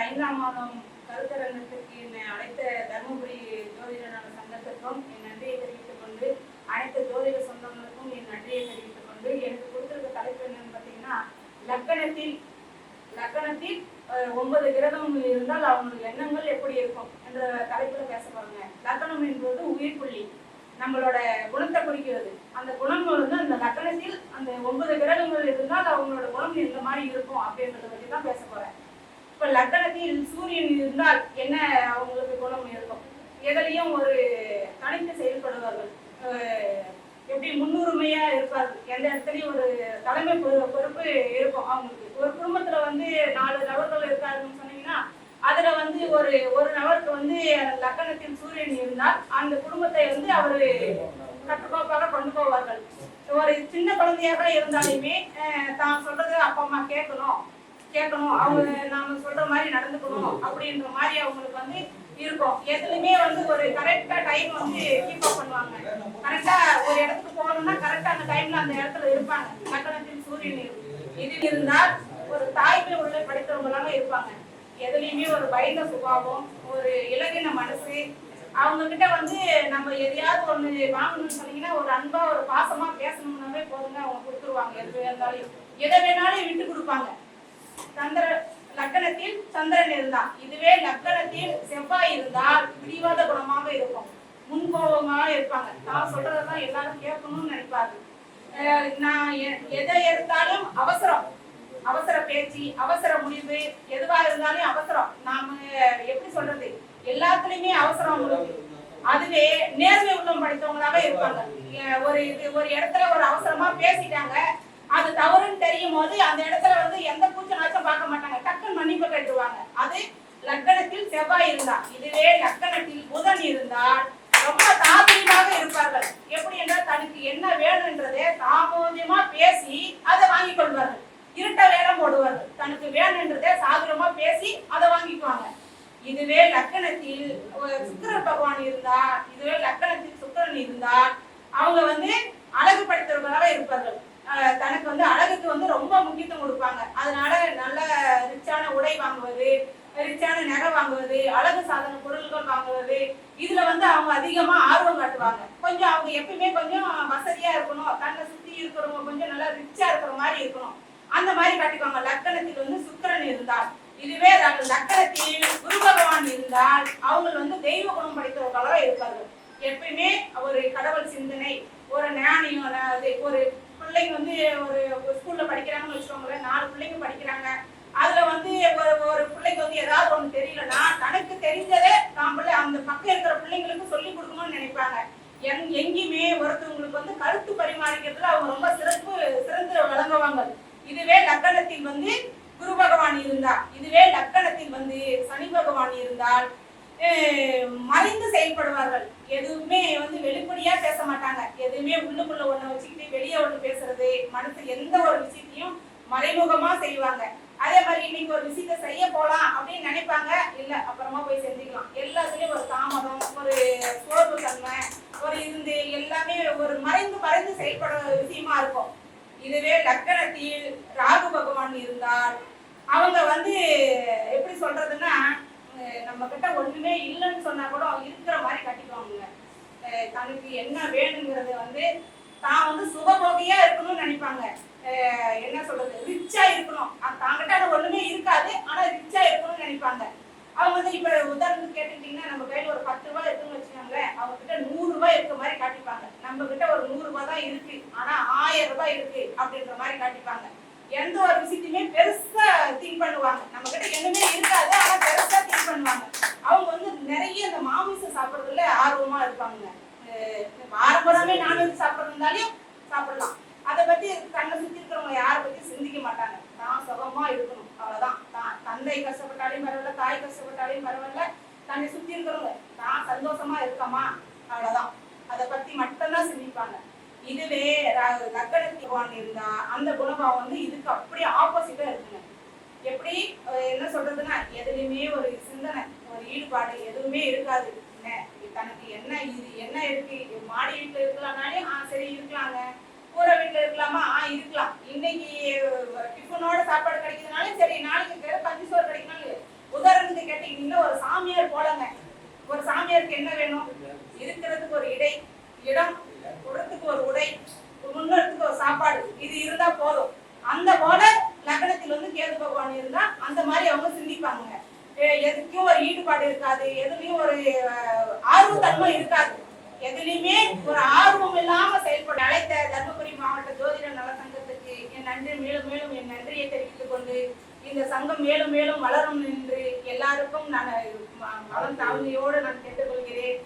5ஆம் மாதம் கருத்தரங்கத்திற்கு என்னை அழைத்த தருமபுரி ஜோதிட நல சங்கத்திற்கும் என் நன்றியை தெரிவித்துக் கொண்டு, அனைத்து ஜோதிட சொந்தங்களுக்கும் என் நன்றியை தெரிவித்துக் கொண்டு, எனக்கு கொடுத்திருக்க தலைப்பு என்னன்னு பார்த்தீங்கன்னா, லக்கணத்தில் 9 கிரகம் இருந்தால் அவங்களுடைய எண்ணங்கள் எப்படி இருக்கும் என்ற தலைப்புல பேச போறாங்க. லக்கணம் என்பது உயிர்ப்புள்ளி, நம்மளோட குணத்தை குறிக்கிறது. அந்த குணம் வந்து அந்த லக்கணத்தில் அந்த 9 கிரகங்கள் இருந்தால் அவங்களோட குணம் எந்த மாதிரி இருக்கும் அப்படின்றத பற்றி தான் பேச போறேன். இப்ப லக்கணத்தில் சூரியன் இருந்தால் என்ன அவங்களுக்கு குணம் இருக்கும்? எதிலையும் ஒரு தனித்து செயல்படுவார்கள், எப்படி முன்னுரிமையா இருப்பார்கள், எந்த இடத்துலயும் ஒரு தலைமை பொறுப்பு இருக்கும் அவங்களுக்கு. ஒரு குடும்பத்துல வந்து 4 நபர்கள் இருக்காருன்னு சொன்னீங்கன்னா, அதுல வந்து ஒரு நபருக்கு வந்து லக்கணத்தில் சூரியன் இருந்தால் அந்த குடும்பத்தை வந்து அவரு கட்டுக்கோப்பாக கொண்டு போவார்கள். ஒரு சின்ன குழந்தையாக இருந்தாலுமே தான் சொல்றது அப்பா அம்மா கேட்கணும், அவங்க நாம சொல்ற மாதிரி நடந்துக்கணும் அப்படின்ற மாதிரி அவங்களுக்கு வந்து இருக்கும். எதுலையுமே வந்து ஒரு கரெக்டா டைம் வந்து கீப் அப் பண்ணுவாங்க. கரெக்டா ஒரு இடத்துக்கு போகணும்னா கரெக்டா அந்த டைம்ல அந்த இடத்துல இருப்பாங்க. லக்கணத்தில் சூரியன் இது இருந்தால் ஒரு தாய்மை உள்ள படித்தவங்களாக இருப்பாங்க. எதுலையுமே ஒரு பயந்த சுபாவம், ஒரு இலகின மனசு. அவங்க கிட்ட வந்து நம்ம எதையாவது ஒண்ணு வாங்கணும்னு சொன்னீங்கன்னா ஒரு அன்பா ஒரு பாசமா பேசணும்னாவே போதுங்க, அவங்க கொடுத்துருவாங்க. எது இருந்தாலும் எதை வேணாலும் விட்டு கொடுப்பாங்க. லக்கணத்தில் சந்திரன் இருந்தால், இதுவே லக்கணத்தில் செவ்வாய் இருந்தால் பிடிவாத குணமாக இருக்கும், முன்கோபமாக இருப்பாங்க. நான் சொல்றதான் எல்லாரும் கேட்கணும்னு நினைப்பாரு. நான் எதை எடுத்தாலும் அவசர பேச்சு, அவசர முடிவு, எதுவா இருந்தாலும் அவசரம். நாம எப்படி சொல்றது, எல்லாத்துலயுமே அவசரம் உங்களுக்கு. அதுவே நேர்மை உள்ளம் படித்தவங்களாக இருப்பாங்க. ஒரு இடத்துல ஒரு அவசரமா பேசிட்டாங்க, அது தவறுன்னு தெரியும் போது அந்த இடத்துல வந்து எந்த கூச்ச நாச்சம் பார்க்க மாட்டாங்க, டக்குன்னு மன்னிப்பு கேட்டுருவாங்க. அது லக்கணத்தில் செவ்வாய் இருந்தா. இதுவே லக்கணத்தில் புதன் இருந்தால் ரொம்ப தாத்ரீகமாக இருப்பார்கள். எப்படி என்றால் தனக்கு என்ன வேணும்ன்றதே சாமோதியமா பேசி அதை வாங்கிக் கொள்வார்கள். இருட்ட வேடம் போடுவார்கள், தனக்கு வேணும்ன்றதே சாதுரமா பேசி அதை வாங்கிக்குவாங்க. இதுவே லக்கணத்தில் சுக்கிரன் பகவான் இருந்தால், இதுவே லக்கணத்தில் சுக்கிரன் இருந்தால் அவங்க வந்து அழகு படைத்தவர்களாக இருப்பார்கள். தனக்கு வந்து அழகுக்கு வந்து ரொம்ப முக்கியத்துவம் கொடுப்பாங்க. அதனால நல்ல ரிச்சான உடை வாங்குவது, ரிச்சான நகை வாங்குவது, அழகு சாதன பொருட்கள் வாங்குவது, இதுல வந்து அவங்க அதிகமா ஆர்வம் காட்டுவாங்க. கொஞ்சம் அவங்க எப்பயுமே கொஞ்சம் வசதியா இருக்கணும், தன்னை சுத்தி இருக்கிறவங்க கொஞ்சம் நல்லா ரிச்சா இருக்கிற மாதிரி இருக்கணும், அந்த மாதிரி காட்டிக்குவாங்க. லக்கணத்தில் வந்து சுக்கிரன் இருந்தால். இதுவே லக்கணத்தில் குரு பகவான் இருந்தால் அவங்க வந்து தெய்வ குணம் படைத்தவர்களாக இருப்பார்கள். எப்பயுமே ஒரு கடவுள் சிந்தனை, ஒரு ஞானியம். ஒரு பிள்ளைங்க வந்து ஒரு ஸ்கூல்ல படிக்கிறாங்கன்னு வச்சுக்கோங்களேன், 4 பிள்ளைங்க படிக்கிறாங்க. அதுல வந்து ஒரு பிள்ளைக்கு வந்து ஏதாவது ஒண்ணு தெரியலன்னா தனக்கு தெரிஞ்சதே தான் பிள்ளை அந்த பக்கம் இருக்கிற பிள்ளைங்களுக்கு சொல்லி கொடுக்கணும்னு நினைப்பாங்க. எங்கேயுமே ஒருத்தவங்களுக்கு வந்து கருத்து பரிமாறிக்கிறதுல அவங்க ரொம்ப சிறந்து விளங்குவாங்க. இதுவே லக்கணத்தில் வந்து குரு பகவான் இருந்தால், இதுவே லக்கணத்தில் வந்து சனி பகவான் இருந்தால் மறைந்து செயல்படுவார்கள். எதுவுமே வந்து வெளிப்படையா பேச மாட்டாங்க. எதுவுமே உள்ளுக்குள்ள ஒண்ணு வச்சுக்கிட்டு வெளியே ஒண்ணு பேசுறது, மனசு எந்த ஒரு விஷயத்தையும் மறைமுகமா செய்வாங்க. அதே மாதிரி இன்னைக்கு ஒரு விஷயத்த செய்ய போலாம் அப்படின்னு நினைப்பாங்க, இல்ல அப்புறமா போய் செஞ்சுக்கலாம். எல்லாத்துலயும் ஒரு தாமதம், ஒரு சோர்வு தன்மை, ஒரு எல்லாமே ஒரு மறைந்து செயல்படுற விஷயமா இருக்கும். இதுவே லக்கணத்தில் ராகு பகவான் இருந்தால் அவங்க வந்து எப்படி சொல்றதுன்னா, நம்ம கிட்ட ஒண்ணுமே இல்லைன்னு சொன்னா கூட அவங்க இருக்கிற மாதிரி கட்டிக்குவாங்க. தனக்கு என்ன வேணுங்கிறத வந்து தான் வந்து சுகபோகியா இருக்கணும்னு நினைப்பாங்க. என்ன சொல்றது, ரிச்சா இருக்கணும். தாங்கிட்ட அது ஒண்ணுமே இருக்காது, ஆனா ரிச்சா இருக்கணும்னு நினைப்பாங்க. அவங்க வந்து இப்ப உதாரணத்துக்கு கேட்டுக்கிட்டீங்கன்னா, நம்ம கையில ஒரு 10 ரூபாய் இருக்குன்னு வச்சுக்கோங்களேன், அவங்க கிட்ட 100 ரூபாய் இருக்க மாதிரி காட்டிப்பாங்க. நம்ம கிட்ட ஒரு 100 ரூபாய் தான் இருக்கு, ஆனா 1000 ரூபாய் இருக்கு அப்படின்ற மாதிரி காட்டிப்பாங்க. எந்த ஒரு விஷயத்தையுமே பெருசா திங்க் பண்ணுவாங்க. நம்ம கிட்ட எதுவுமே இருக்காது, ஆனா பெருசா திங்க் பண்ணுவாங்க. அவங்க வந்து நிறைய இந்த மாமிசம் சாப்பிடுறதுல ஆர்வமா இருப்பாங்க. ஆரம்பமே நான்வெஜ் சாப்பிட்றதுனாலையும் சாப்பிடலாம். அதை பத்தி தன்னை சுத்தி இருக்கிறவங்க யாரை பத்தி சிந்திக்க மாட்டாங்க. நான் சுகமா இருக்கணும், அவ்வளவுதான். தந்தை கஷ்டப்பட்டாலையும் பரவாயில்ல, தாய் கஷ்டப்பட்டாலையும் பரவாயில்ல, தன்னை சுத்தி இருக்கிறவங்க நான் சந்தோஷமா இருக்கமா, அவ்வளவுதான். அதை பத்தி மட்டும்தான் சிந்திப்பாங்க. இதுவே லக்கணத்தில் இருந்தா அந்த குணபாவம் வந்து இதுக்கு அப்படியே ஆப்போசிட்டா இருக்குங்க. எப்படி என்ன சொல்றதுன்னா, எதுலையுமே ஒரு சிந்தனை, ஒரு ஈடுபாடு எதுவுமே இருக்காது. தனக்கு என்ன இருக்கு, மாடி வீட்டுல இருக்கலாம்னாலே சரி இருக்கலாங்க, கூரை வீட்டுல இருக்கலாமா இருக்கலாம். இன்னைக்கு டிஃபனோட சாப்பாடு கிடைக்குதுனாலும் சரி, நாளைக்கு கஞ்சி சோறு கிடைக்குனாலும். உதாரணம் எடுத்துக்கிட்டீங்கன்னா ஒரு சாமியார் போலங்க. ஒரு சாமியாருக்கு என்ன வேணும்? இருக்கிறதுக்கு ஒரு இடம், உடத்துக்கு ஒரு உடை, முன்னோருக்கு ஒரு சாப்பாடு, இது இருந்தா போதும். அந்த போல லக்னத்தில் வந்து கேது பகவான் இருந்தா அந்த மாதிரி அவங்க சிந்திப்பாங்க. எதுக்கும் ஒரு ஈடுபாடு இருக்காது, எதுலயும் ஒரு ஆர்வத்தன்மை இருக்காது, எதுலையுமே ஒரு ஆர்வம் இல்லாம செயல்பட அழைத்த தர்மபுரி மாவட்ட ஜோதிட நல சங்கத்துக்கு என் நன்றி, மேலும் மேலும் என் நன்றியை தெரிவித்துக் கொண்டு இந்த சங்கம் மேலும் மேலும் வளரும் என்று எல்லாருக்கும் நான் மனம் தாழ்மையோடு நான் கேட்டுக்கொள்கிறேன்.